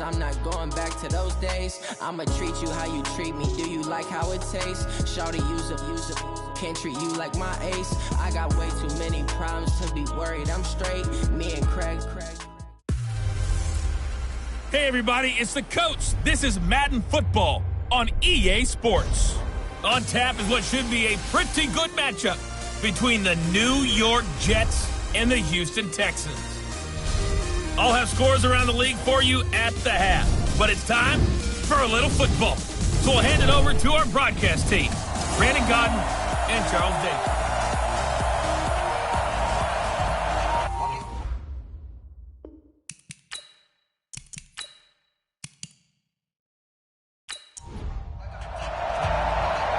I'm not going back to those days. I'ma treat you how you treat me. Do you like how it tastes? Shawty, use a can't treat you like my ace. I got way too many problems to be worried. I'm straight. Me and Craig. Hey everybody, it's the coach. This is Madden Football on EA Sports. On tap is what should be a pretty good matchup between the New York Jets and the Houston Texans. I'll have scores around the league for you at the half, but it's time for a little football. So we'll hand it over to our broadcast team, Brandon Godden and Charles Davis.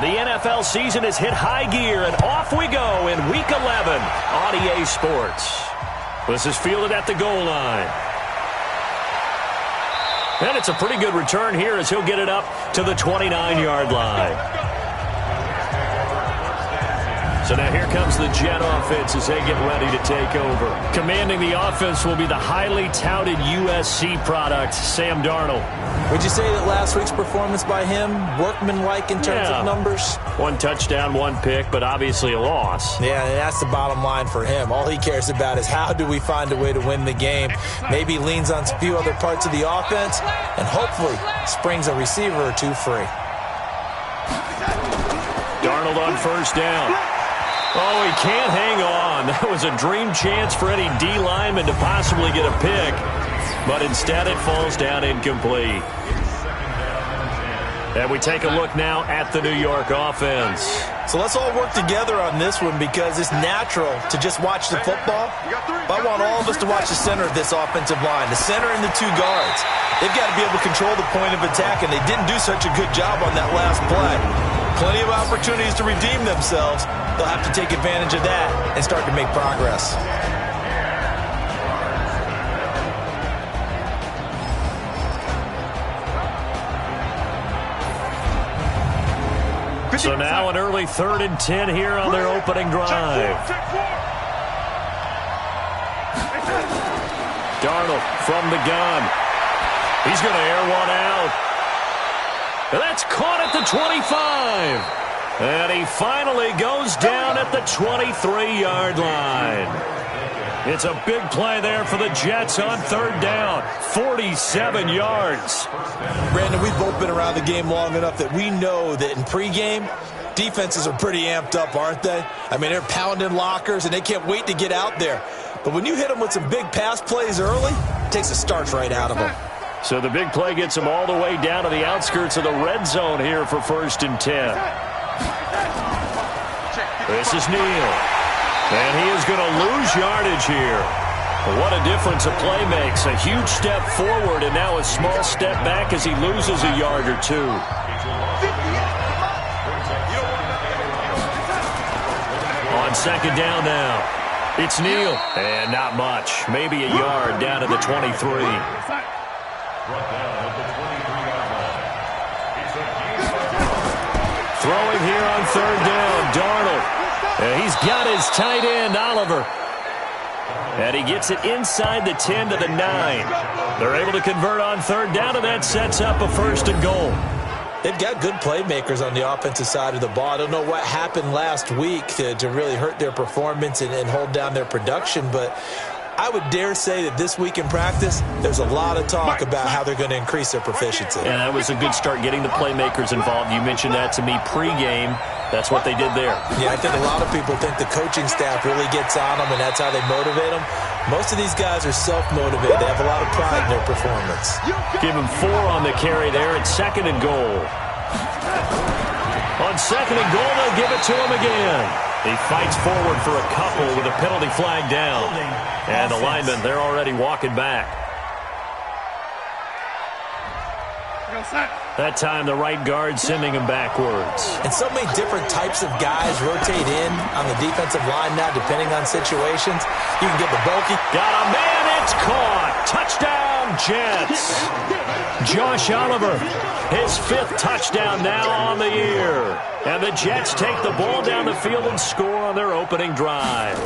The NFL season has hit high gear, and off we go in Week 11 on EA Sports. This is fielded at the goal line. And it's a pretty good return here as he'll get it up to the 29-yard line. So now here comes the Jet offense as they get ready to take over. Commanding the offense will be the highly touted USC product, Sam Darnold. Would you say that last week's performance by him, workmanlike in terms of numbers? 1 touchdown, 1 pick, but obviously a loss. Yeah, and that's the bottom line for him. All he cares about is how do we find a way to win the game. Maybe leans on a few other parts of the offense, and hopefully springs a receiver or two free. Darnold on first down. Oh, he can't hang on. That was a dream chance for any D lineman to possibly get a pick, but instead it falls down incomplete. And we take a look now at the New York offense. So let's all work together on this one because it's natural to just watch the football. But I want all of us to watch the center of this offensive line, the center and the 2 guards. They've got to be able to control the point of attack, and they didn't do such a good job on that last play. Plenty of opportunities to redeem themselves. They'll have to take advantage of that and start to make progress. So now an early 3rd and 10 here on their opening drive. Darnold from the gun. He's going to air one out. And that's caught at the 25. And he finally goes down at the 23-yard line. It's a big play there for the Jets on 3rd down. 47 yards. Brandon, we've both been around the game long enough that we know that in pregame, defenses are pretty amped up, aren't they? I mean, they're pounding lockers, and they can't wait to get out there. But when you hit them with some big pass plays early, it takes the starch right out of them. So the big play gets them all the way down to the outskirts of the red zone here for 1st and 10. This is Neal. And he is going to lose yardage here. What a difference a play makes. A huge step forward and now a small step back as he loses a yard or 2. On 2nd down now. It's Neal. And not much. Maybe a yard down to the 23. Throwing here on 3rd down. Darnold. He's got his tight end, Oliver. And he gets it inside the 10 to the 9. They're able to convert on 3rd down, and that sets up a 1st and goal. They've got good playmakers on the offensive side of the ball. I don't know what happened last week to really hurt their performance and hold down their production, but I would dare say that this week in practice, there's a lot of talk about how they're going to increase their proficiency. And that was a good start getting the playmakers involved. You mentioned that to me pregame. That's what they did there. Yeah, I think a lot of people think the coaching staff really gets on them, and that's how they motivate them. Most of these guys are self-motivated. They have a lot of pride in their performance. Give him 4 on the carry there. It's 2nd and goal. On 2nd and goal, they'll give it to him again. He fights forward for a couple with a penalty flag down. And the linemen, they're already walking back. That time, the right guard sending him backwards. And so many different types of guys rotate in on the defensive line now, depending on situations. You can get the bulky. Got a man, it's caught. Touchdown, Jets. Josh Oliver, his 5th touchdown now on the year. And the Jets take the ball down the field and score on their opening drive.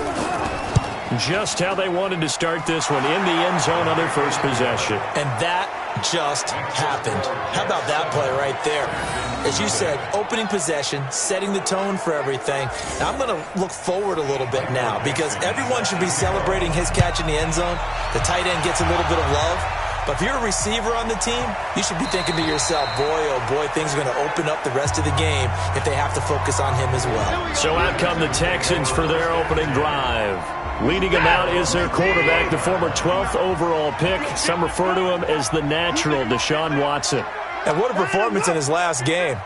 Just how they wanted to start this one, in the end zone on their first possession. And that just happened. How about that play right there? As you said, opening possession, setting the tone for everything. Now I'm going to look forward a little bit now because everyone should be celebrating his catch in the end zone. The tight end gets a little bit of love. But if you're a receiver on the team, you should be thinking to yourself, boy, oh boy, things are going to open up the rest of the game if they have to focus on him as well. So out come the Texans for their opening drive. Leading them out is their quarterback, the former 12th overall pick. Some refer to him as the natural, Deshaun Watson. And what a performance in his last game.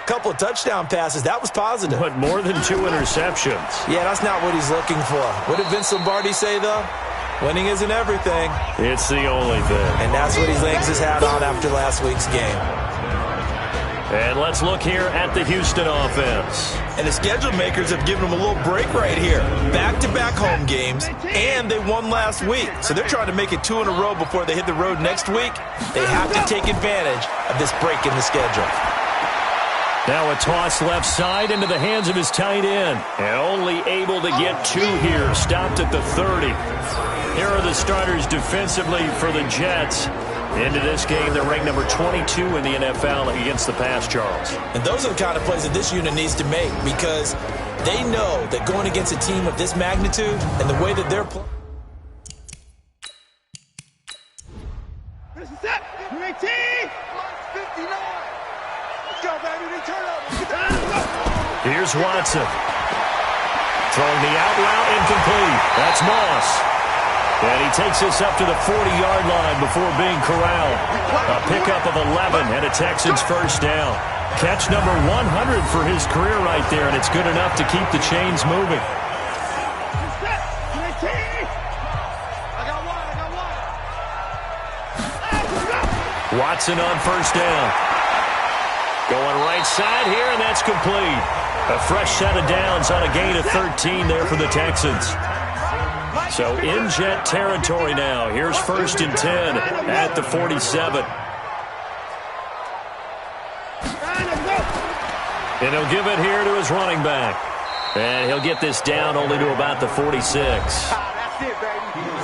Couple of touchdown passes, that was positive. But more than 2 interceptions. Yeah, that's not what he's looking for. What did Vince Lombardi say, though? Winning isn't everything. It's the only thing. And that's what he hangs his hat on after last week's game. And let's look here at the Houston offense. And the schedule makers have given them a little break right here. Back-to-back home games, and they won last week. So they're trying to make it 2 in a row before they hit the road next week. They have to take advantage of this break in the schedule. Now a toss left side into the hands of his tight end. And only able to get 2 here. Stopped at the 30. Here are the starters defensively for the Jets. Into this game, they're ranked number 22 in the NFL against the pass, Charles. And those are the kind of plays that this unit needs to make because they know that going against a team of this magnitude and the way that they're playing. This is it. 19. 59. Let's go, baby. Return over. Here's Watson. Throwing the out route incomplete. That's Moss. And he takes this up to the 40-yard line before being corralled. A pickup of 11 and a Texans first down. Catch number 100 for his career right there, and it's good enough to keep the chains moving. Watson on first down. Going right side here, and that's complete. A fresh set of downs on a gain of 13 there for the Texans. So in Jet territory now. Here's 1st and 10 at the 47. And he'll give it here to his running back. And he'll get this down only to about the 46.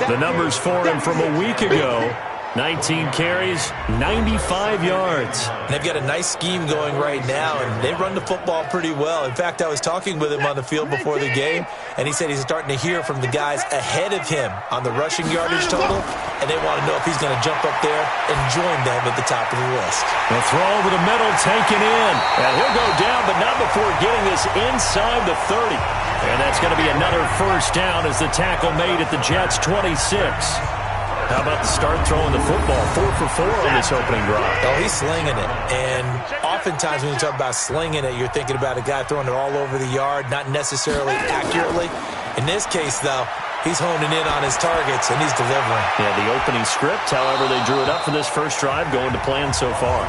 The numbers for him from a week ago. 19 carries, 95 yards. They've got a nice scheme going right now, and they run the football pretty well. In fact, I was talking with him on the field before the game, and he said he's starting to hear from the guys ahead of him on the rushing yardage total, and they want to know if he's going to jump up there and join them at the top of the list. The throw over the middle, taken in. And he'll go down, but not before getting this inside the 30. And that's going to be another first down as the tackle made at the Jets' 26. How about the start throwing the football? 4 for 4 on this opening drive. Oh, he's slinging it. And oftentimes when you talk about slinging it, you're thinking about a guy throwing it all over the yard, not necessarily accurately. In this case, though, he's honing in on his targets, and he's delivering. Yeah, the opening script, however, they drew it up for this first drive, going to plan so far.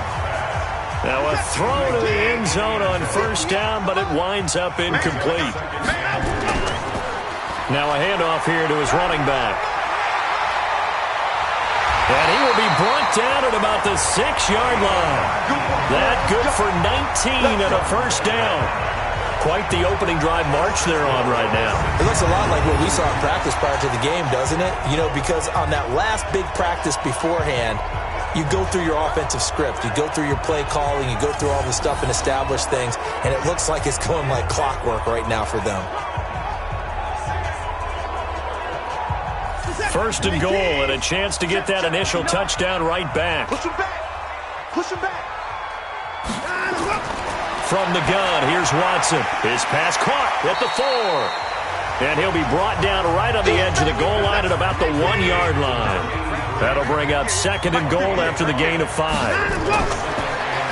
Now a throw to the end zone on first down, but it winds up incomplete. Now a handoff here to his running back. And he will be brought down at about the 6-yard line. That good for 19 and a first down. Quite the opening drive march they're on right now. It looks a lot like what we saw in practice prior to the game, doesn't it? You know, because on that last big practice beforehand, you go through your offensive script. You go through your play calling. You go through all the stuff and establish things. And it looks like it's going like clockwork right now for them. First and goal, and a chance to get that initial touchdown right back. Push him back. Push him back. From the gun, here's Watson. His pass caught at the 4. And he'll be brought down right on the edge of the goal line at about the 1-yard line. That'll bring up 2nd and goal after the gain of 5.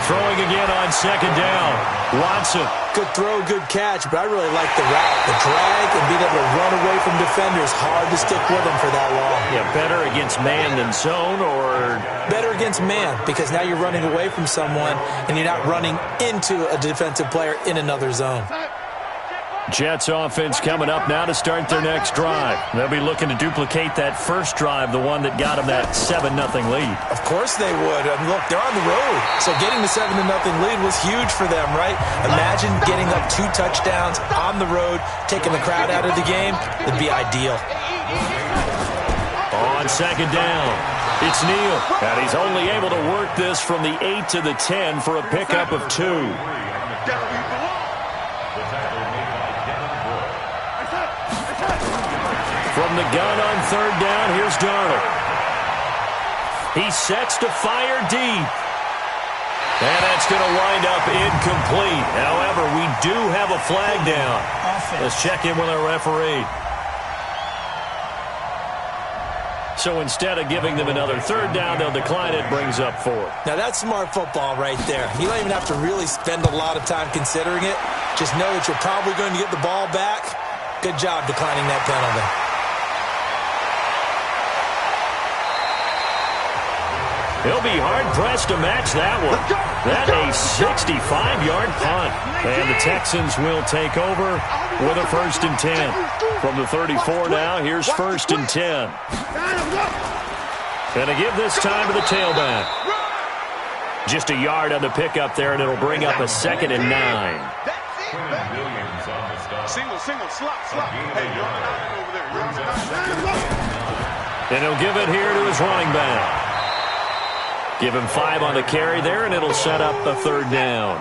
Throwing again on 2nd down. Watson. Good throw, good catch, but I really like the route. The drag and being able to run away from defenders. Hard to stick with them for that long. Yeah, better against man than zone, or? Better against man, because now you're running away from someone and you're not running into a defensive player in another zone. Jets offense coming up now to start their next drive. They'll be looking to duplicate that first drive, the one that got them that 7-0 lead. Of course they would. I mean, look, they're on the road. So getting the 7-0 lead was huge for them, right? Imagine getting up 2 touchdowns on the road, taking the crowd out of the game. It'd be ideal. On second down, it's Neal. And he's only able to work this from the 8 to the 10 for a pickup of 2. From the gun on third down, here's Darnold. He sets to fire deep. And that's going to wind up incomplete. However, we do have a flag down. Let's check in with our referee. So instead of giving them another third down, they'll decline it, brings up 4. Now that's smart football right there. You don't even have to really spend a lot of time considering it. Just know that you're probably going to get the ball back. Good job declining that penalty. He'll be hard-pressed to match that one. That's a 65-yard punt. And the Texans will take over with a 1st and 10. From the 34 now, here's 1st and 10. And to give this time to the tailback. Just a yard on the pickup there, and it'll bring up a 2nd and 9. Single, slot. Hey, you're over there. And he'll give it here to his running back. Give him 5 on the carry there, and it'll set up the 3rd down.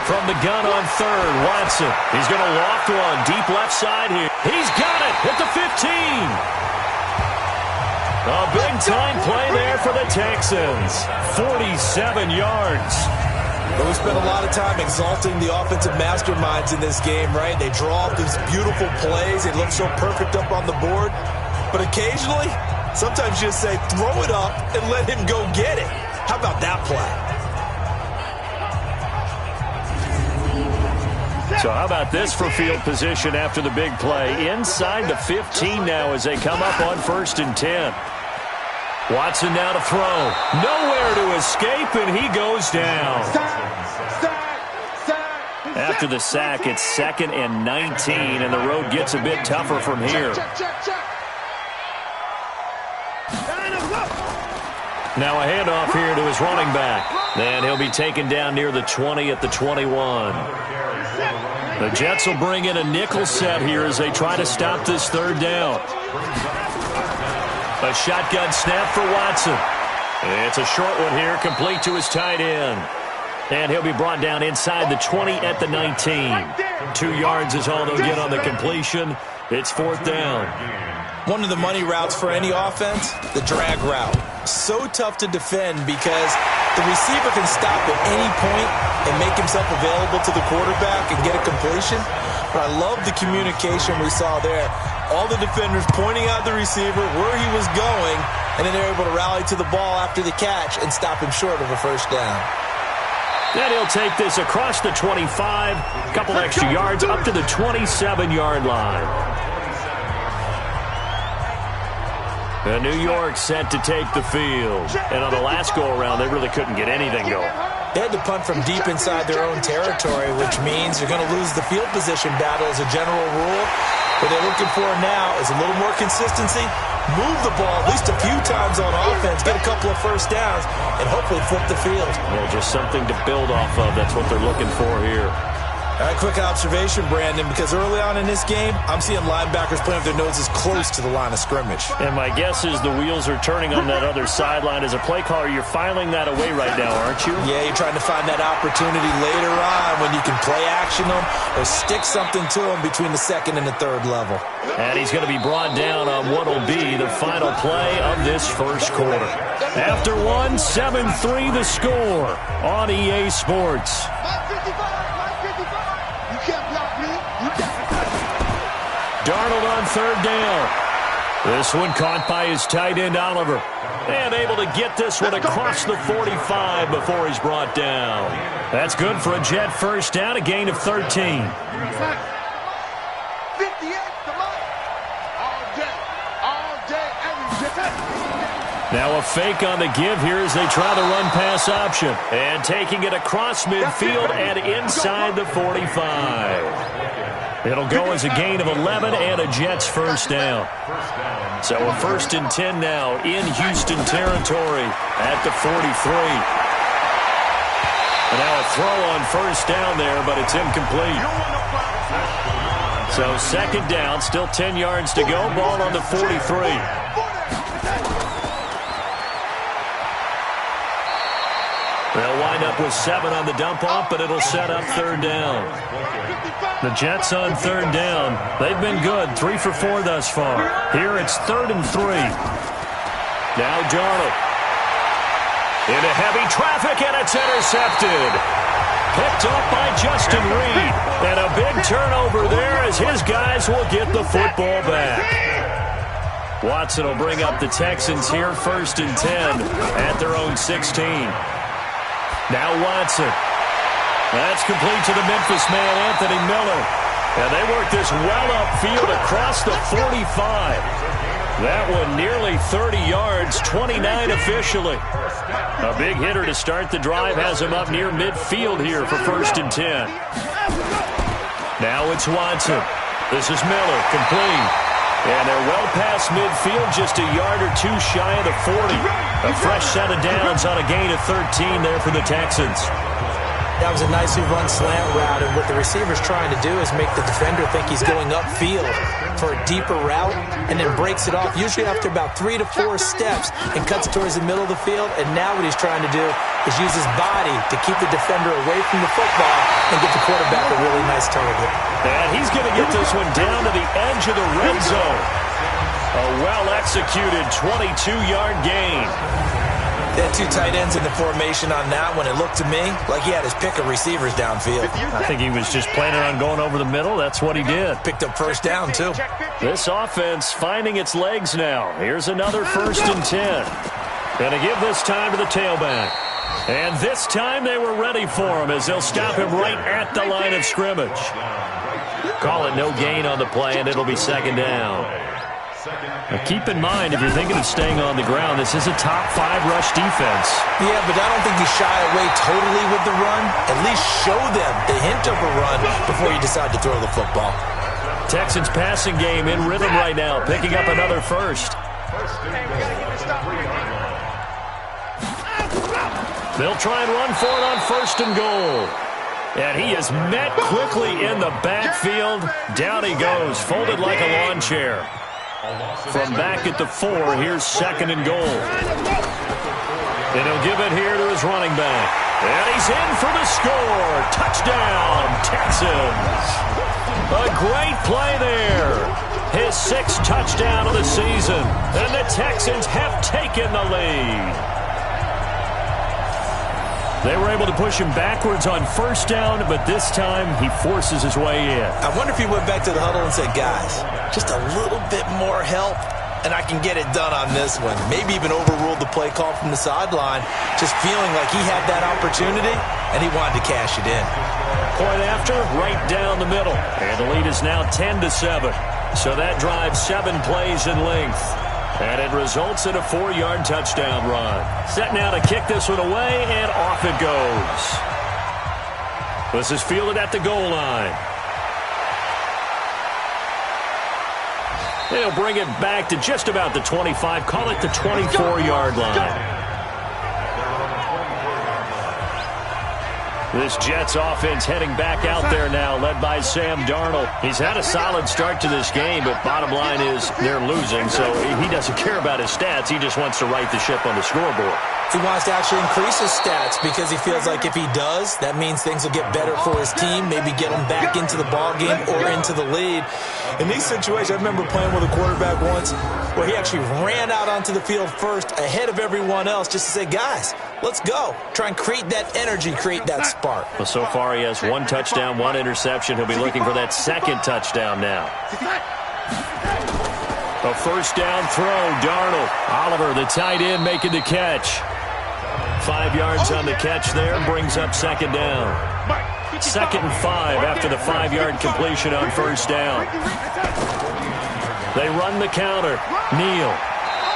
From the gun on 3rd, Watson. He's going to loft one deep left side here. He's got it at the 15. A big-time play there for the Texans. 47 yards. But we spent a lot of time exalting the offensive masterminds in this game, right? They draw up these beautiful plays. They look so perfect up on the board. But occasionally, sometimes you just say, throw it up and let him go get it. How about that play? So how about this for field position after the big play? Inside the 15 now as they come up on 1st and 10. Watson now to throw. Nowhere to escape, and he goes down. After the sack, it's 2nd and 19, and the road gets a bit tougher from here. Now a handoff here to his running back. And he'll be taken down near the 20 at the 21. The Jets will bring in a nickel set here as they try to stop this 3rd down. A shotgun snap for Watson. It's a short one here, complete to his tight end. And he'll be brought down inside the 20 at the 19. 2 yards is all they'll get on the completion. It's 4th down. One of the money routes for any offense, the drag route. So tough to defend because the receiver can stop at any point and make himself available to the quarterback and get a completion. But I love the communication we saw there. All the defenders pointing out the receiver, where he was going, and then they're able to rally to the ball after the catch and stop him short of a 1st down. Then he'll take this across the 25, a couple extra yards up to the 27-yard line. And New York set to take the field. And on the last go-around, they really couldn't get anything going. They had to punt from deep inside their own territory, which means they're going to lose the field position battle as a general rule. What they're looking for now is a little more consistency, move the ball at least a few times on offense, get a couple of 1st downs, and hopefully flip the field. Well, just something to build off of. That's what they're looking for here. All right, quick observation, Brandon, because early on in this game, I'm seeing linebackers playing with their noses close to the line of scrimmage. And my guess is the wheels are turning on that other sideline. As a play caller, you're filing that away right now, aren't you? Yeah, you're trying to find that opportunity later on when you can play action them or stick something to them between the 2nd and the 3rd level. And he's going to be brought down on what will be the final play of this 1st quarter. After 1, 7-3 the score on EA Sports. Darnold on 3rd down. This one caught by his tight end, Oliver. And able to get this one across the 45 before he's brought down. That's good for a Jet 1st down, a gain of 13. Now a fake on the give here as they try the run-pass option. And taking it across midfield and inside the 45. It'll go as a gain of 11 and a Jets 1st down. So a 1st and 10 now in Houston territory at the 43. And now a throw on first down there, but it's incomplete. So second down, still 10 yards to go. Ball on the 43. They'll wind up with 7 on the dump-off, but it'll set up third down. The Jets on third down. They've been good, 3 for 4 thus far. Here it's 3rd and 3. Now Darnold. Into heavy traffic, and it's intercepted. Picked up by Justin Reed. And a big turnover there as his guys will get the football back. Watson will bring up the Texans here, 1st and 10 at their own 16. Now Watson. That's complete to the Memphis man, Anthony Miller. And they work this well upfield across the 45. That one nearly 30 yards, 29 officially. A big hitter to start the drive has him up near midfield here for 1st and 10. Now it's Watson. This is Miller, complete. And they're well past midfield, just a yard or 2 shy of the 40. A fresh set of downs on a gain of 13 there for the Texans. That was a nicely run slant route, and what the receiver's trying to do is make the defender think he's going upfield for a deeper route, and then breaks it off, usually after about 3 to 4 steps, and cuts towards the middle of the field. And now what he's trying to do is use his body to keep the defender away from the football and get the quarterback a really nice target. And he's going to get this one down to the edge of the red zone. A well-executed 22-yard gain. They had 2 tight ends in the formation on that one. It looked to me like he had his pick of receivers downfield. I think he was just planning on going over the middle. That's what he did. Picked up first down, too. This offense finding its legs now. Here's another 1st and 10. Going to give this time to the tailback. And this time they were ready for him as they'll stop him right at the line of scrimmage. Call it no gain on the play, and it'll be 2nd down. Now keep in mind, if you're thinking of staying on the ground, this is a top 5 rush defense. Yeah, but I don't think you shy away totally with the run. At least show them the hint of a run before you decide to throw the football. Texans passing game in rhythm right now, picking up another first. They'll try and run for it on 1st and goal. And he is met quickly in the backfield. Down he goes, folded like a lawn chair. From back at the 4, here's 2nd and goal. And he'll give it here to his running back. And he's in for the score. Touchdown, Texans. A great play there. His 6th touchdown of the season. And the Texans have taken the lead. They were able to push him backwards on 1st down, but this time he forces his way in. I wonder if he went back to the huddle and said, guys, just a little bit more help, and I can get it done on this one. Maybe even overruled the play call from the sideline, just feeling like he had that opportunity, and he wanted to cash it in. Point after, right down the middle. And the lead is now 10-7. So that drives 7 plays in length. And it results in a 4-yard touchdown run. Set now to kick this one away, and off it goes. This is fielded at the goal line. They'll bring it back to just about the 25. Call it the 24-yard line. This Jets offense heading back out there now, led by Sam Darnold. He's had a solid start to this game, but bottom line is they're losing, so he doesn't care about his stats. He just wants to right the ship on the scoreboard. He wants to actually increase his stats because he feels like if he does, that means things will get better for his team, maybe get him back into the ball game or into the lead. In these situations, I remember playing with a quarterback once where he actually ran out onto the field first ahead of everyone else just to say, guys, let's go. Try and create that energy, create that spark. Well, so far he has 1 touchdown, 1 interception. He'll be looking for that 2nd touchdown now. A 1st down throw, Darnold. Oliver, the tight end, making the catch. 5 yards on the catch there, brings up 2nd down. 2nd and 5 after the 5-yard completion on 1st down. They run the counter. Neal.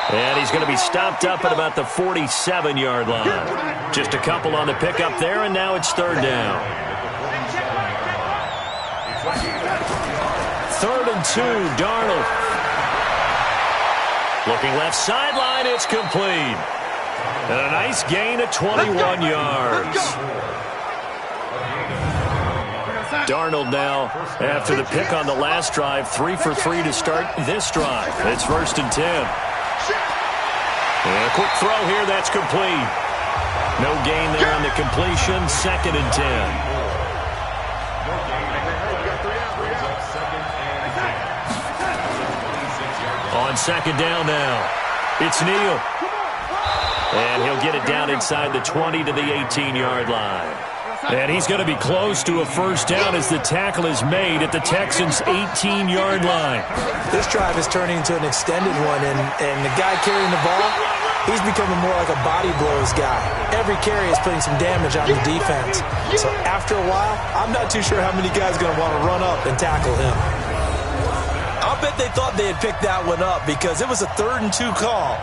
And he's going to be stopped up at about the 47-yard line. Just a couple on the pickup there, and now it's 3rd down. 3rd and 2, Darnold. Looking left sideline, it's complete. And a nice gain of 21 yards. Darnold now, after the pick on the last drive, 3 for 3 to start this drive. It's 1st and 10. And a quick throw here, that's complete. No gain there on the completion, 2nd and 10. On 2nd down now, it's Neal. And he'll get it down inside the 20 to the 18-yard line. And he's going to be close to a 1st down as the tackle is made at the Texans' 18-yard line. This drive is turning into an extended one, and the guy carrying the ball, he's becoming more like a body blows guy. Every carry is putting some damage on the defense. So after a while, I'm not too sure how many guys are going to want to run up and tackle him. I'll bet they thought they had picked that one up because it was a 3rd and 2 call.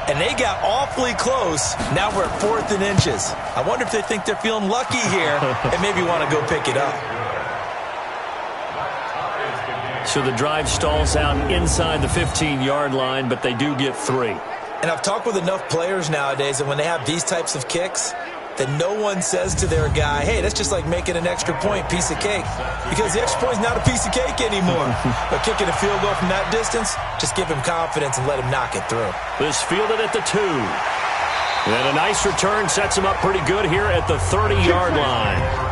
And they got awfully close. Now we're at 4th and inches. I wonder if they think they're feeling lucky here and maybe want to go pick it up. So the drive stalls out inside the 15-yard line, but they do get 3. And I've talked with enough players nowadays that when they have these types of kicks, that no one says to their guy, hey, that's just like making an extra point, piece of cake. Because the extra point's not a piece of cake anymore. But kicking a field goal from that distance, just give him confidence and let him knock it through. This fielded at the 2. And a nice return sets him up pretty good here at the 30-yard line.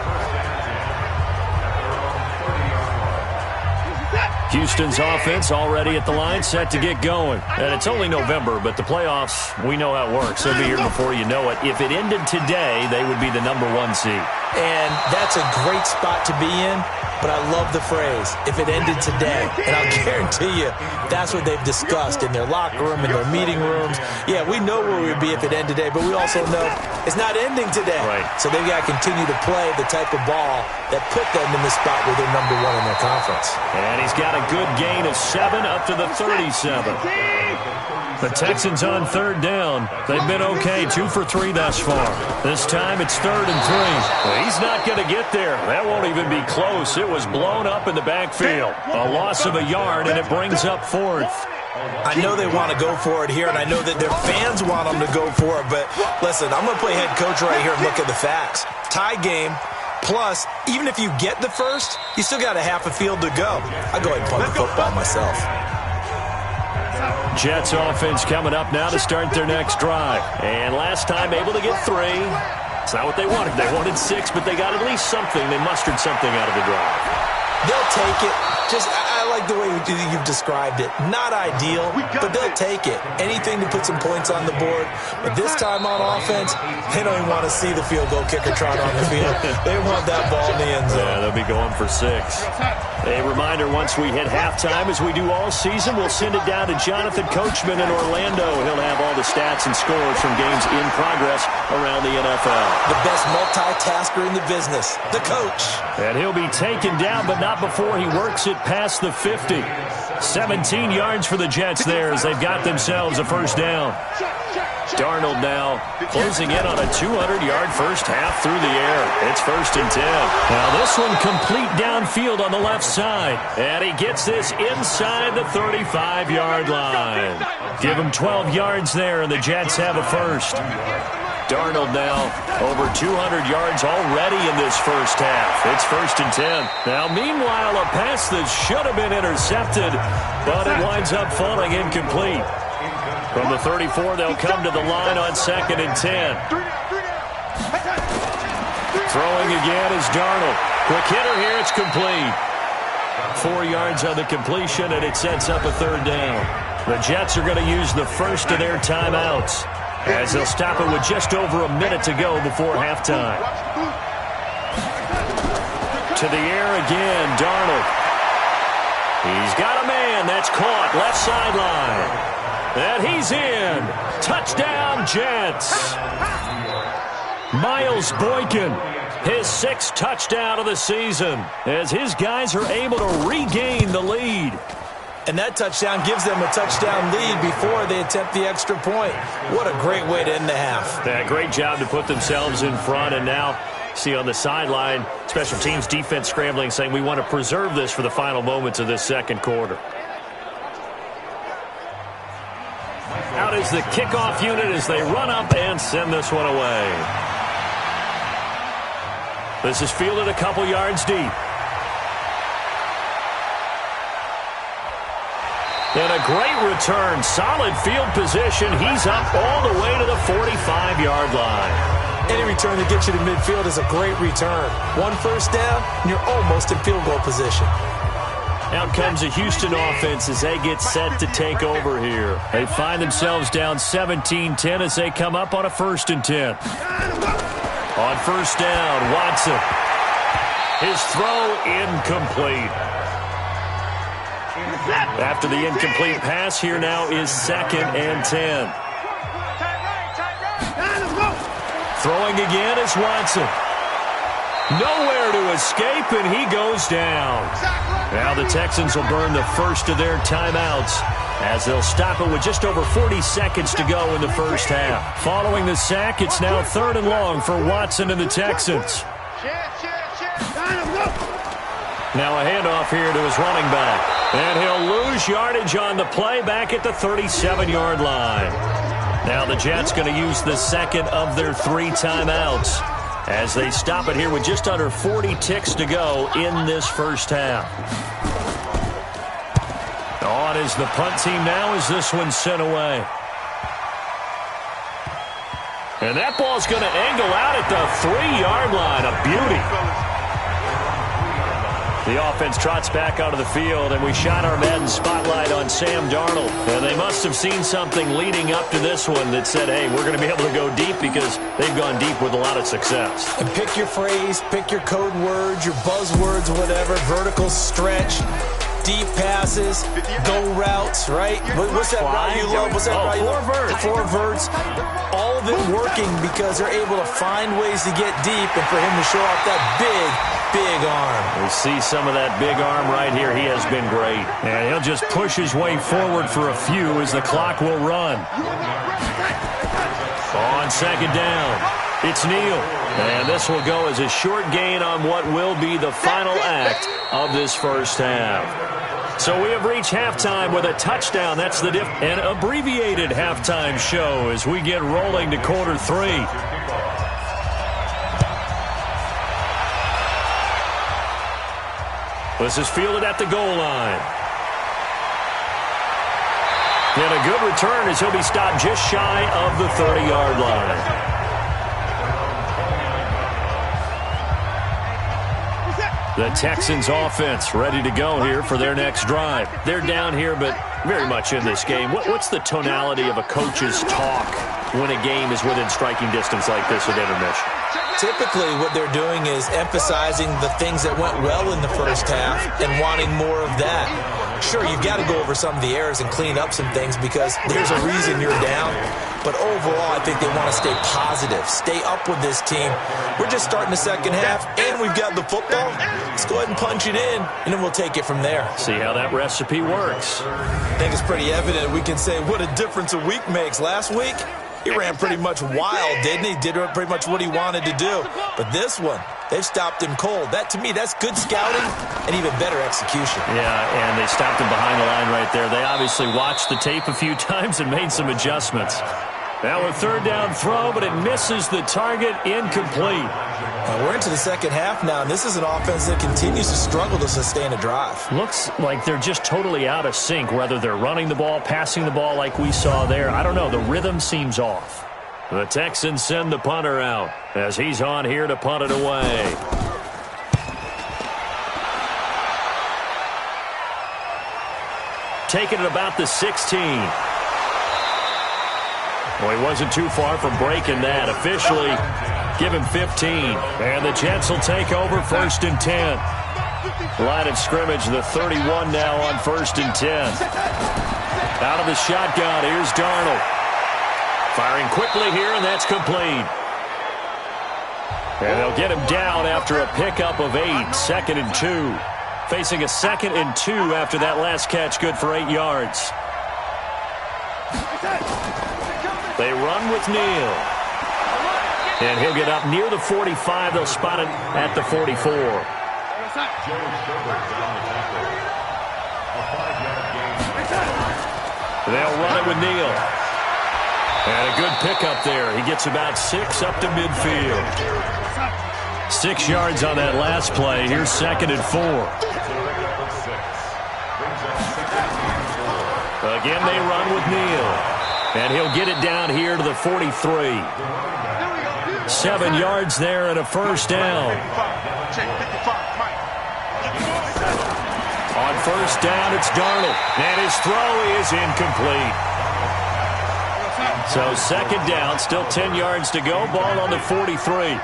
Houston's offense already at the line, set to get going. And it's only November, but the playoffs, we know how it works. They'll be here before you know it. If it ended today, they would be the number 1 seed. And that's a great spot to be in, but I love the phrase, if it ended today. And I'll guarantee you, that's what they've discussed in their locker room, in their meeting rooms. Yeah, we know where we'd be if it ended today, but we also know it's not ending today. Right. So they've got to continue to play the type of ball that put them in the spot where they're number 1 in their conference. And he's got a good gain of 7 up to the 37. The Texans on 3rd down. They've been okay, 2 for 3 thus far. This time it's 3rd and 3. Well, he's not going to get there. That won't even be close. It was blown up in the backfield. A loss of a yard, and it brings up 4th. I know they want to go for it here, and I know that their fans want them to go for it, but listen, I'm going to play head coach right here and look at the facts. Tie game, plus, even if you get the first, you still got a half a field to go. I go ahead and punt the football myself. Jets offense coming up now to start their next drive. And last time able to get 3. It's not what they wanted. They wanted 6, but they got at least something. They mustered something out of the drive. They'll take it. I like the way you've described it. Not ideal, but they'll take it. Anything to put some points on the board. But this time on offense, they don't even want to see the field goal kicker trot on the field. They want that ball in the end zone. Yeah, they'll be going for 6. A reminder, once we hit halftime, as we do all season, we'll send it down to Jonathan Coachman in Orlando. He'll have all the stats and scores from games in progress around the NFL. The best multitasker in the business, the coach. And he'll be taken down, but not before he works it past the 50. 17 yards for the Jets there as they've got themselves a 1st down. Darnold now closing in on a 200-yard first half through the air. It's 1st and 10. Now this one complete downfield on the left side. And he gets this inside the 35-yard line. Give him 12 yards there, and the Jets have a 1st. Darnold now over 200 yards already in this first half. It's 1st and 10. Now, meanwhile, a pass that should have been intercepted, but it winds up falling incomplete. From the 34, they'll come to the line on 2nd and 10. Throwing again is Darnold. Quick hitter here, it's complete. 4 yards on the completion, and it sets up a 3rd down. The Jets are going to use the first of their timeouts, as they'll stop it with just over a minute to go before halftime. To the air again, Darnold. He's got a man. That's caught. Left sideline. And he's in. Touchdown, Jets. Miles Boykin, his 6th touchdown of the season, as his guys are able to regain the lead. And that touchdown gives them a touchdown lead before they attempt the extra point. What a great way to end the half. Yeah, great job to put themselves in front. And now, see on the sideline, special teams defense scrambling, saying we want to preserve this for the final moments of this 2nd quarter. Out is the kickoff unit as they run up and send this one away. This is fielded a couple yards deep. And a great return. Solid field position. He's up all the way to the 45-yard line. Any return that gets you to midfield is a great return. One first down, and you're almost in field goal position. Out comes the Houston offense as they get set to take over here. They find themselves down 17-10 as they come up on a 1st and 10. On first down, Watson. His throw incomplete. After the incomplete pass, here now is 2nd and 10. Throwing again is Watson. Nowhere to escape, and he goes down. Now the Texans will burn the first of their timeouts as they'll stop it with just over 40 seconds to go in the first half. Following the sack, it's now 3rd and long for Watson and the Texans. Now a handoff here to his running back. And he'll lose yardage on the play back at the 37-yard line. Now the Jets going to use the 2nd of their 3 timeouts as they stop it here with just under 40 ticks to go in this first half. On is the punt team now as this one's sent away. And that ball's going to angle out at the 3-yard line. A beauty. The offense trots back onto the field, and we shot our Madden spotlight on Sam Darnold. And they must have seen something leading up to this one that said, hey, we're going to be able to go deep because they've gone deep with a lot of success. And pick your phrase, pick your code words, your buzzwords, whatever, vertical stretch, deep passes, go routes, right? What's that route you love? What's that route you love? Four verts. All of it working because they're able to find ways to get deep and for him to show off that big arm. We see some of that big arm right here. He has been great. And he'll just push his way forward for a few as the clock will run. On 2nd down, it's Neal. And this will go as a short gain on what will be the final act of this first half. So we have reached halftime with a touchdown. That's the an abbreviated halftime show as we get rolling to quarter 3. This is fielded at the goal line. And a good return as he'll be stopped just shy of the 30-yard line. The Texans offense ready to go here for their next drive. They're down here, but very much in this game. What's the tonality of a coach's talk when a game is within striking distance like this at intermission? Typically, what they're doing is emphasizing the things that went well in the first half and wanting more of that. Sure, you've got to go over some of the errors and clean up some things because there's a reason you're down. But overall, I think they want to stay positive, stay up with this team. We're just starting the second half, and we've got the football. Let's go ahead and punch it in, and then we'll take it from there. See how that recipe works. I think it's pretty evident. We can say what a difference a week makes. Last week, he ran pretty much wild, didn't he? Did pretty much what he wanted to do. But this one, they've stopped him cold. That, to me, that's good scouting and even better execution. Yeah, and they stopped him behind the line right there. They obviously watched the tape a few times and made some adjustments. Now a 3rd down throw, but it misses the target, incomplete. We're into the second half now, and this is an offense that continues to struggle to sustain a drive. Looks like they're just totally out of sync, whether they're running the ball, passing the ball like we saw there. I don't know. The rhythm seems off. The Texans send the punter out as he's on here to punt it away. Taking it about the 16. Well, he wasn't too far from breaking that. Officially, give him 15. And the Jets will take over 1st and 10. Line of scrimmage, the 31 now on 1st and 10. Out of the shotgun, here's Darnold. Firing quickly here, and that's complete. And they'll get him down after a pickup of 8. 2nd and 2. Facing a 2nd and 2 after that last catch, good for 8 yards. They run with Neal. And he'll get up near the 45. They'll spot it at the 44. They'll run it with Neal. And a good pickup there. He gets about 6 up to midfield. 6 yards on that last play. Here's 2nd and 4. Again, they run with Neal. And he'll get it down here to the 43. 7 yards there and a first down. On first down, it's Darnold. And his throw is incomplete. So 2nd down, still 10 yards to go. Ball on the 43.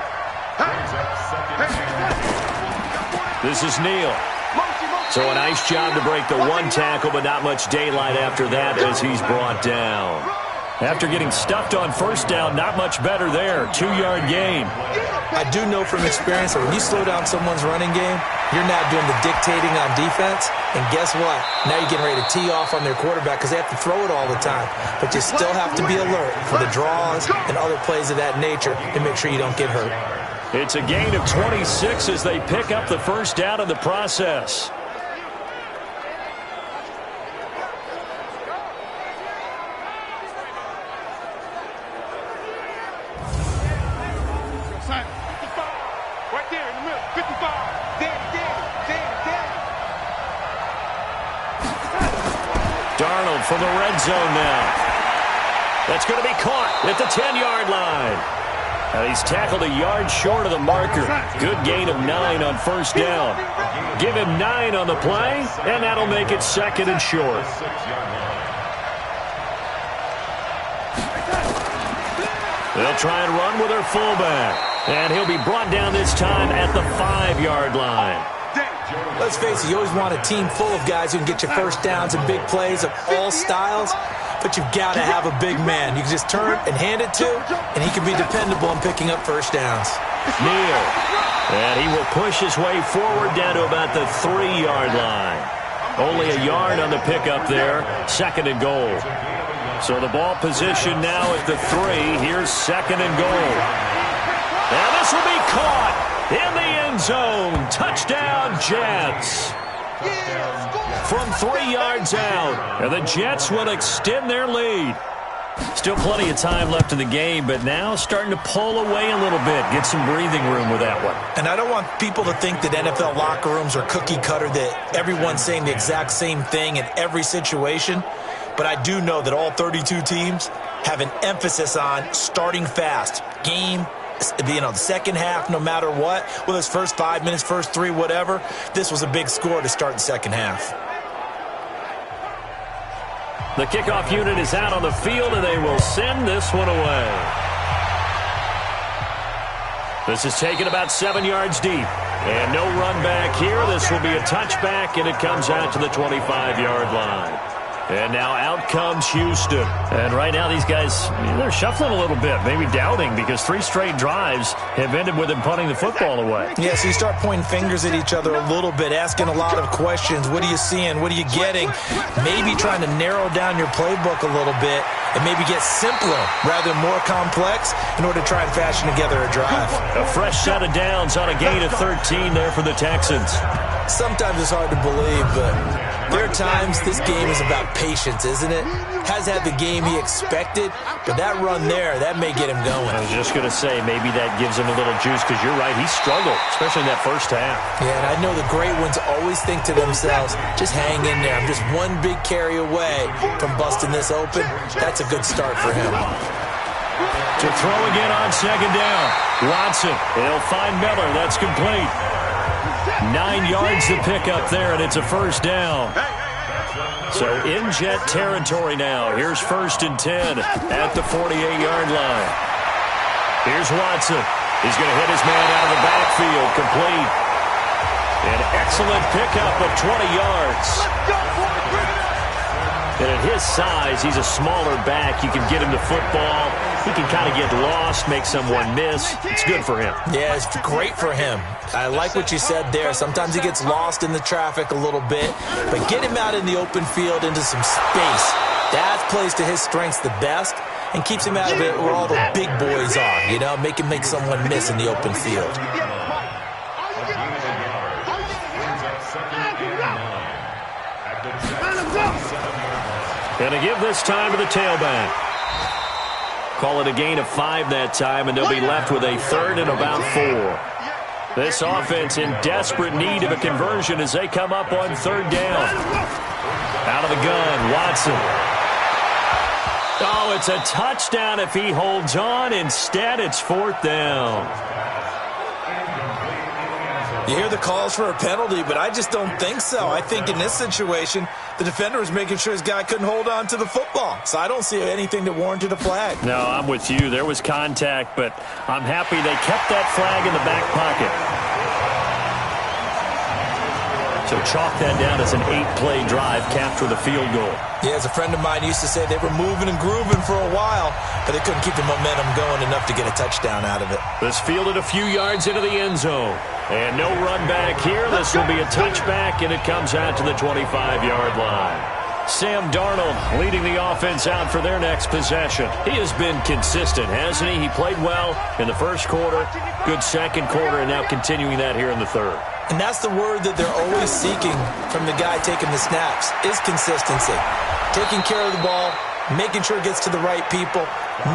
This is Neal. So a nice job to break the 1 tackle, but not much daylight after that as he's brought down. After getting stuffed on first down, not much better there. 2-yard gain. I do know from experience that when you slow down someone's running game, you're now doing the dictating on defense. And guess what? Now you're getting ready to tee off on their quarterback because they have to throw it all the time. But you still have to be alert for the draws and other plays of that nature to make sure you don't get hurt. It's a gain of 26 as they pick up the first down in the process. Right there in the middle, 55. Darnold from the red zone now. That's going to be caught at the 10-yard line. He's tackled a yard short of the marker. Good gain of 9 on first down. Give him 9 on the play, and that'll make it 2nd and short. They'll try and run with their fullback. And he'll be brought down this time at the 5-yard line. Let's face it, you always want a team full of guys who can get you first downs and big plays of all styles, but you've got to have a big man. You can just turn and hand it to, and he can be dependable in picking up first downs. Neal. And he will push his way forward down to about the 3-yard line. Only a yard on the pickup there. 2nd and goal. So the ball position now at the 3. Here's 2nd and goal. Now this will be caught in the end zone. Touchdown, Jets. From 3 yards out. And the Jets will extend their lead. Still plenty of time left in the game, but now starting to pull away a little bit. Get some breathing room with that one. And I don't want people to think that NFL locker rooms are cookie cutter, that everyone's saying the exact same thing in every situation. But I do know that all 32 teams have an emphasis on starting fast. Game, the second half, no matter what, whether it's first 5 minutes, first 3, whatever, this was a big score to start the second half. The kickoff unit is out on the field, and they will send this one away. This is taken about 7 yards deep. And no run back here. This will be a touchback, and it comes out to the 25-yard line. And now out comes Houston. And right now these guys, they're shuffling a little bit, maybe doubting, because 3 straight drives have ended with them punting the football away. Yeah, so you start pointing fingers at each other a little bit, asking a lot of questions. What are you seeing? What are you getting? Maybe trying to narrow down your playbook a little bit and maybe get simpler rather than more complex in order to try and fashion together a drive. A fresh set of downs on a gain of 13 there for the Texans. Sometimes it's hard to believe, but there are times this game is about patience, isn't it? Has had the game he expected, but that run there, that may get him going. I was just going to say, maybe that gives him a little juice, because you're right, he struggled, especially in that first half. Yeah, and I know the great ones always think to themselves, just hang in there. I'm just one big carry away from busting this open. That's a good start for him. To throw again on second down. Watson, he'll find Miller. That's complete. 9 yards to pick up there, and it's a first down. So in Jet territory now. Here's 1st and 10 at the 48-yard line. Here's Watson. He's going to hit his man out of the backfield. Complete. An excellent pickup of 20 yards. And at his size, he's a smaller back. You can get him to football. He can kind of get lost, make someone miss. It's good for him. Yeah, it's great for him. I like what you said there. Sometimes he gets lost in the traffic a little bit, but get him out in the open field into some space. That plays to his strengths the best and keeps him out of it where all the big boys are, you know, make him make someone miss in the open field. Gonna give this time to the tailback. Call it a gain of 5 that time, and they'll be left with a 3rd and about 4. This offense in desperate need of a conversion as they come up on third down. Out of the gun, Watson. Oh, it's a touchdown if he holds on. Instead, it's fourth down. You hear the calls for a penalty, but I just don't think so. I think in this situation, the defender was making sure his guy couldn't hold on to the football. So I don't see anything that warranted a flag. No, I'm with you. There was contact, but I'm happy they kept that flag in the back pocket. So chalk that down as an 8-play drive, capped with a field goal. Yeah, as a friend of mine used to say, they were moving and grooving for a while, but they couldn't keep the momentum going enough to get a touchdown out of it. This fielded a few yards into the end zone. And no run back here. This will be a touchback, and it comes out to the 25-yard line. Sam Darnold leading the offense out for their next possession. He has been consistent, hasn't he? He played well in the first quarter, good second quarter, and now continuing that here in the third. And that's the word that they're always seeking from the guy taking the snaps, is consistency. Taking care of the ball, making sure it gets to the right people,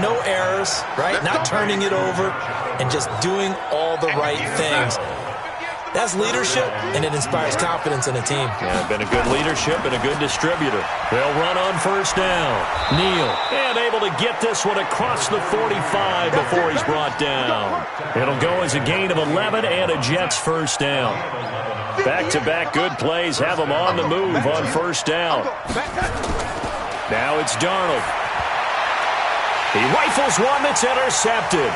no errors, right? Not turning it over, and just doing all the right things. That's leadership, and it inspires confidence in a team. Yeah, been a good leadership and a good distributor. They'll run on first down. Neal, and able to get this one across the 45 before he's brought down. It'll go as a gain of 11 and a Jets first down. Back-to-back good plays have them on the move on first down. Now it's Darnold. He rifles one that's intercepted.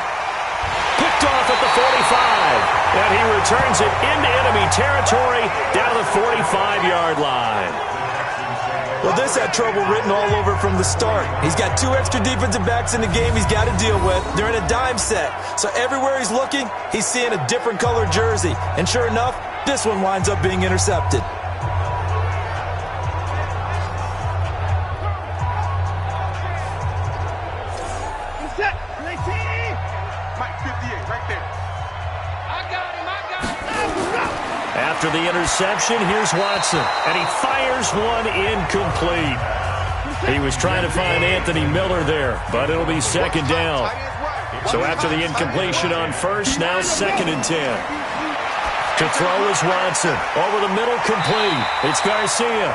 Picked off at the 45. And he returns it into enemy territory down to the 45-yard line. Well, this had trouble written all over from the start. He's got 2 extra defensive backs in the game he's got to deal with. They're in a dime set. So everywhere he's looking, he's seeing a different colored jersey. And sure enough, this one winds up being intercepted. After the interception, here's Watson, and he fires one incomplete. He was trying to find Anthony Miller there, but it'll be second down. So after the incompletion on first, now second and 10. To throw is Watson. Over the middle, complete. It's Garcia.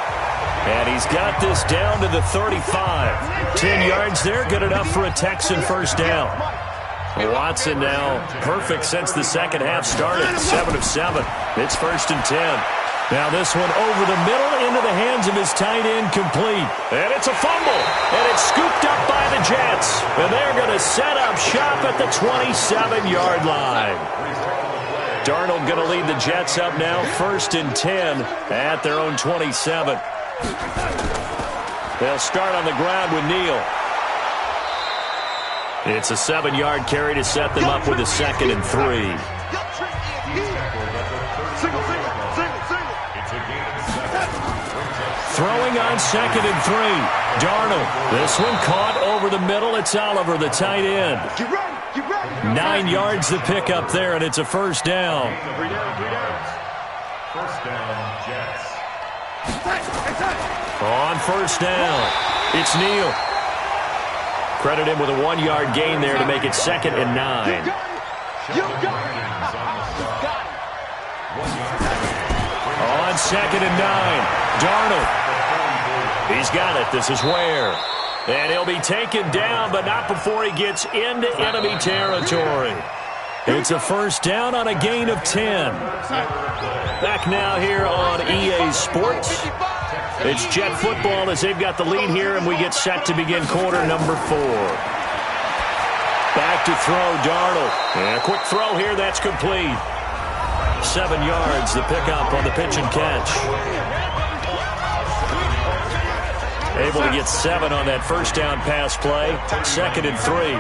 And he's got this down to the 35. 10 yards there, good enough for a Texan first down. Watson now perfect since the second half started, 7 of 7. It's first and 10. Now this one over the middle into the hands of his tight end, complete. And it's a fumble, and it's scooped up by the Jets. And they're going to set up shop at the 27-yard line. Darnold going to lead the Jets up now, first and 10 at their own 27. They'll start on the ground with Neal. It's a 7-yard carry to set them up with a second and 3. Throwing on second and 3. Darnold. This one caught over the middle. It's Oliver, the tight end. 9 yards to pick up there, and it's a first down. 3 downs. First down, Jets. On first down, it's Neal. Credit him with a 1-yard gain there to make it second and 9. On second and 9, Darnold. He's got it. This is Ware. And he'll be taken down, but not before he gets into enemy territory. It's a first down on a gain of 10. Back now here on EA Sports. It's Jet football as they've got the lead here, and we get set to begin quarter number 4. Back to throw, Darnold. And a quick throw here, that's complete. 7 yards, the pickup on the pitch and catch. Able to get 7 on that first down pass play. Second and 3.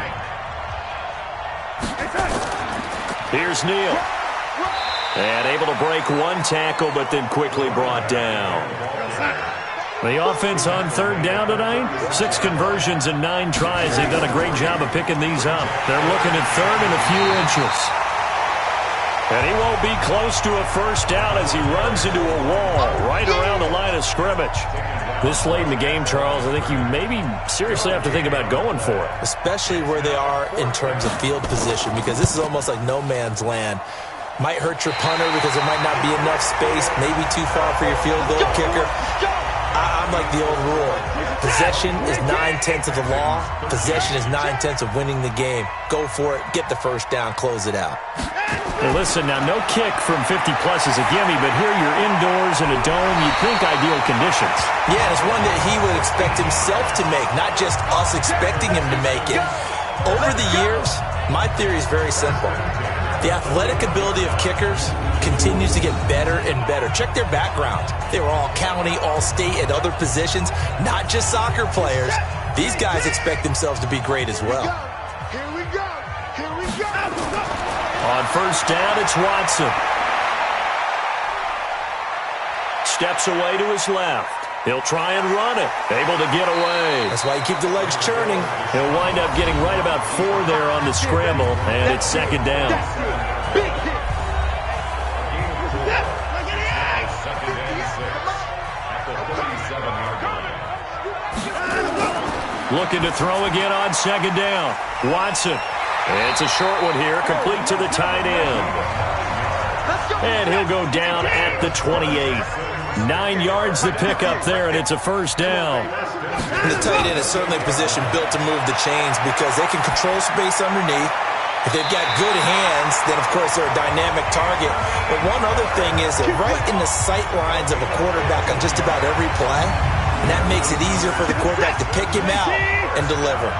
Here's Neal. And able to break 1 tackle, but then quickly brought down. The offense on third down tonight, 6 conversions and 9 tries. They've done a great job of picking these up. They're looking at third and a few inches. And he won't be close to a first down as he runs into a wall right around the line of scrimmage. This late in the game, Charles, I think you maybe seriously have to think about going for it. Especially where they are in terms of field position, because this is almost like no man's land. Might hurt your punter because there might not be enough space, maybe too far for your field goal kicker. I'm like the old rule. Possession is 9/10 of the law. Possession is 9/10 of winning the game. Go for it. Get the first down. Close it out. Hey, listen, now no kick from 50-plus is a gimme, but here you're indoors in a dome. You'd think ideal conditions. Yeah, and it's one that he would expect himself to make, not just us expecting him to make it. Over the years, my theory is very simple. The athletic ability of kickers continues to get better and better. Check their background. They were all county, all state, at other positions, not just soccer players. These guys expect themselves to be great as well. Here we go. Here we go. On first down, it's Watson. Steps away to his left. He'll try and run it. Able to get away. That's why you keep the legs churning. He'll wind up getting right about 4 there on the scramble, and it's second down. Big hit. Looking to throw again on second down. Watson. It's a short one here, complete to the tight end. And he'll go down at the 28. 9 yards to pick up there, and it's a first down. The tight end is certainly a position built to move the chains because they can control space underneath. If they've got good hands, then, of course, they're a dynamic target. But one other thing is that right in the sight lines of a quarterback on just about every play, and that makes it easier for the quarterback to pick him out and deliver.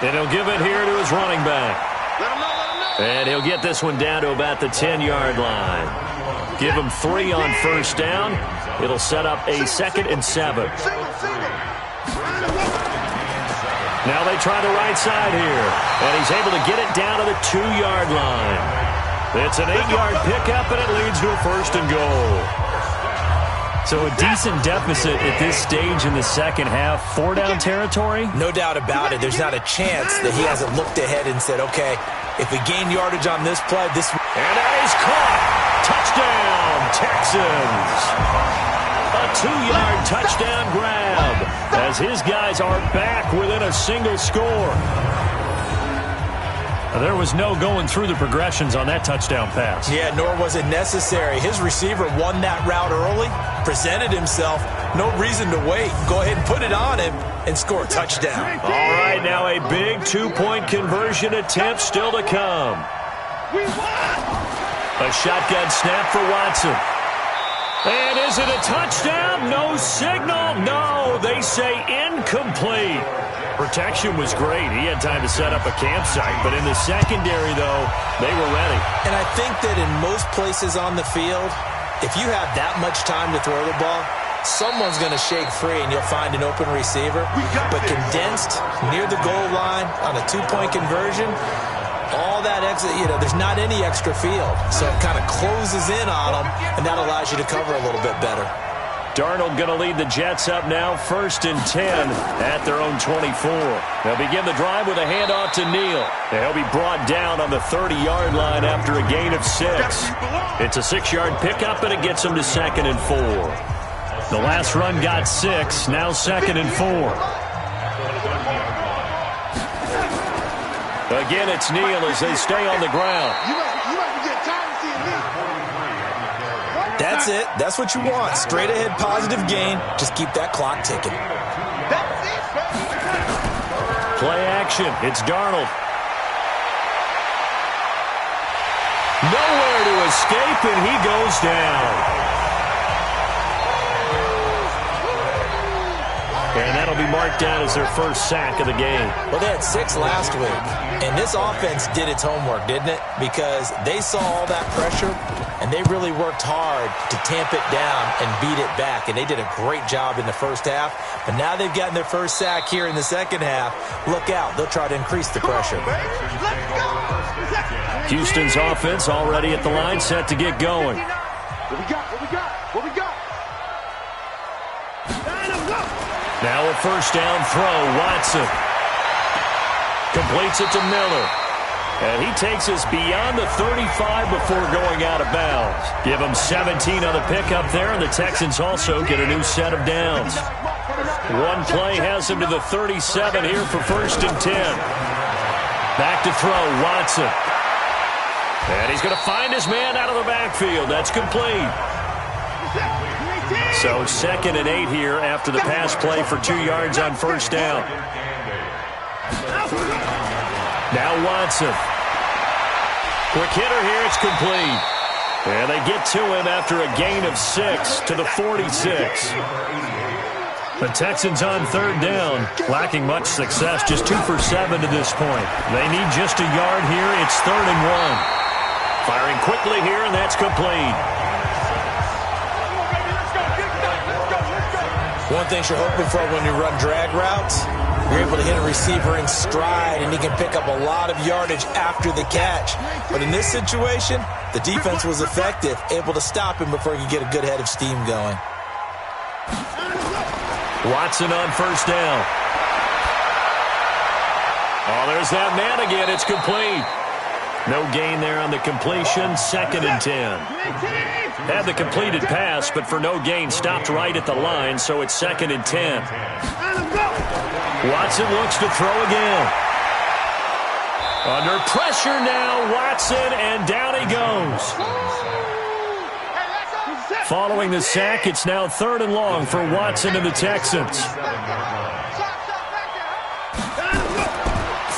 And he'll give it here to his running back. And he'll get this one down to about the 10-yard line. Give him 3 on first down. It'll set up a 2nd and 7. Now they try the right side here. And he's able to get it down to the 2-yard line. It's an 8-yard pickup, and it leads to a first and goal. So a decent deficit at this stage in the second half. 4-down territory? No doubt about it. There's not a chance that he hasn't looked ahead and said, okay, if we gain yardage on this play, this... And that is caught. Touchdown, Texans. A 2-yard touchdown grab as his guys are back within a single score. There was no going through the progressions on that touchdown pass. Yeah, nor was it necessary. His receiver won that route early, presented himself. No reason to wait. Go ahead and put it on him and score a touchdown. All right, now a big 2-point conversion attempt still to come. A shotgun snap for Watson. And is it a touchdown? No signal. No, they say incomplete. Protection was great. He had time to set up a campsite. But in the secondary, though, they were ready. And I think that in most places on the field, if you have that much time to throw the ball, someone's going to shake free and you'll find an open receiver. But condensed near the goal line on a 2-point conversion, all that exit, there's not any extra field. So it kind of closes in on them, and that allows you to cover a little bit better. Darnold going to lead the Jets up now, 1st and 10 at their own 24. They'll begin the drive with a handoff to Neal. He'll be brought down on the 30-yard line after a gain of 6. It's a 6-yard pickup, and it gets him to 2nd and 4. The last run got 6, now 2nd and 4. Again, it's Neal as they stay on the ground. That's it. That's what you want. Straight ahead positive gain. Just keep that clock ticking. Play action. It's Darnold. Nowhere to escape, and he goes down. And that'll be marked down as their first sack of the game. Well, they had 6 last week. And this offense did its homework, didn't it? Because they saw all that pressure, and they really worked hard to tamp it down and beat it back. And they did a great job in the first half. But now they've gotten their first sack here in the second half. Look out. They'll try to increase the pressure. Houston's offense already at the line, set to get going. What we got? What we got? What we got? Now a first down throw, Watson. Completes it to Miller. And he takes us beyond the 35 before going out of bounds. Give him 17 on the pickup there, and the Texans also get a new set of downs. One play has him to the 37 here for 1st and 10. Back to throw, Watson. And he's going to find his man out of the backfield. That's complete. So 2nd and 8 here after the pass play for 2 yards on 1st down. Now Watson. Quick hitter here, it's complete. And they get to him after a gain of 6 to the 46. The Texans on 3rd down, lacking much success, just 2 for 7 to this point. They need just a yard here. It's 3rd and 1. Firing quickly here, and that's complete. One thing you're hoping for when you run drag routes, you're able to hit a receiver in stride, and he can pick up a lot of yardage after the catch. But in this situation, the defense was effective, able to stop him before he could get a good head of steam going. Watson on 1st down. Oh, there's that man again. It's complete. No gain there on the completion. 2nd and 10. Had the completed pass, but for no gain, stopped right at the line, so it's 2nd and 10. Watson looks to throw again. Under pressure now, Watson, and down he goes. Following the sack, it's now 3rd and long for Watson and the Texans.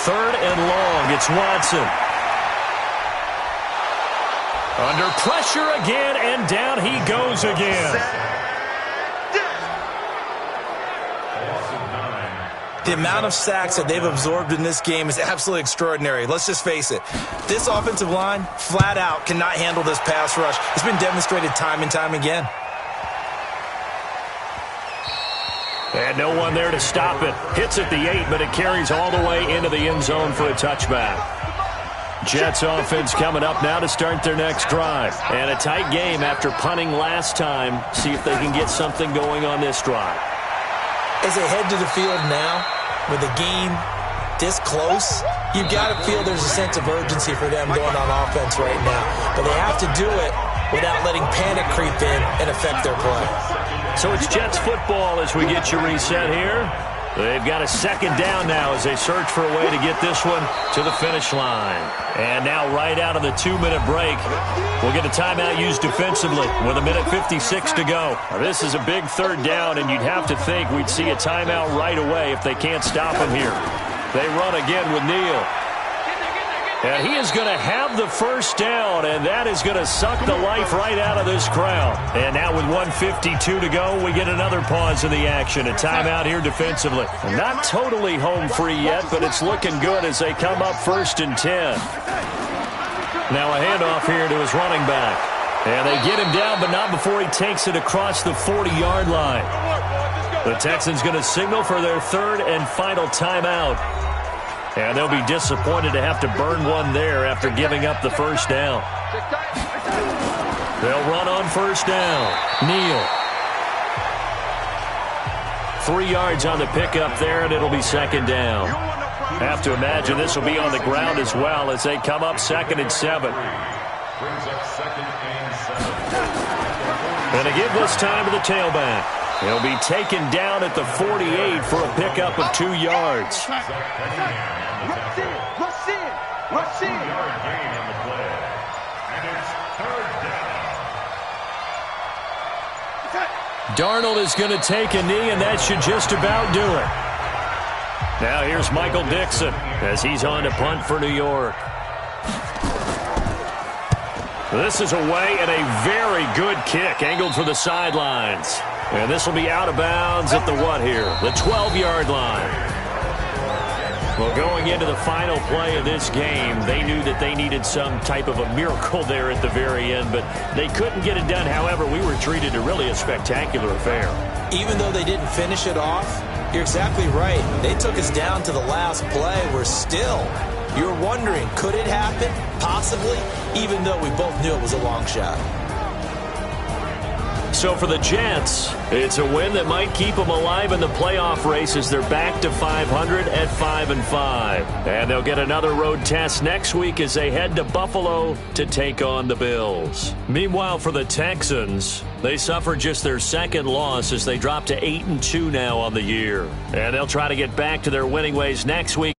3rd and long, it's Watson. Under pressure again, and down he goes again. The amount of sacks that they've absorbed in this game is absolutely extraordinary. Let's just face it. This offensive line, flat out, cannot handle this pass rush. It's been demonstrated time and time again. And no one there to stop it. Hits at the 8, but it carries all the way into the end zone for a touchback. Jets offense coming up now to start their next drive. And a tight game after punting last time. See if they can get something going on this drive. As they head to the field now, with the game this close, you've got to feel there's a sense of urgency for them going on offense right now. But they have to do it without letting panic creep in and affect their play. So it's Jets football as we get you reset here. They've got a 2nd down now as they search for a way to get this one to the finish line. And now right out of the 2-minute break, we'll get a timeout used defensively with 1:56 to go. Now, this is a big 3rd down, and you'd have to think we'd see a timeout right away if they can't stop him here. They run again with Neal. And he is going to have the 1st down, and that is going to suck the life right out of this crowd. And now with 1:52 to go, we get another pause in the action. A timeout here defensively. Not totally home free yet, but it's looking good as they come up 1st and 10. Now a handoff here to his running back. And they get him down, but not before he takes it across the 40-yard line. The Texans going to signal for their 3rd and final timeout. And they'll be disappointed to have to burn one there after giving up the 1st down. They'll run on 1st down. Neal. 3 yards on the pickup there, and it'll be 2nd down. Have to imagine this will be on the ground as well as they come up 2nd and 7. And again this time to the tailback. He'll be taken down at the 48 for a pickup of 2 yards. Rush in. Gain on the play. And it's 3rd down. Darnold is going to take a knee, and that should just about do it. Now here's Michael Dixon as he's on to punt for New York. This is away and a very good kick angled for the sidelines. And this will be out of bounds at the what here? The 12-yard line. Well, going into the final play of this game, they knew that they needed some type of a miracle there at the very end, but they couldn't get it done. However, we were treated to really a spectacular affair. Even though they didn't finish it off, you're exactly right. They took us down to the last play. We're still, you're wondering, could it happen? Possibly, even though we both knew it was a long shot. So for the Jets, it's a win that might keep them alive in the playoff race as they're back to 500 at 5-5. And they'll get another road test next week as they head to Buffalo to take on the Bills. Meanwhile, for the Texans, they suffered just their second loss as they drop to 8-2 now on the year. And they'll try to get back to their winning ways next week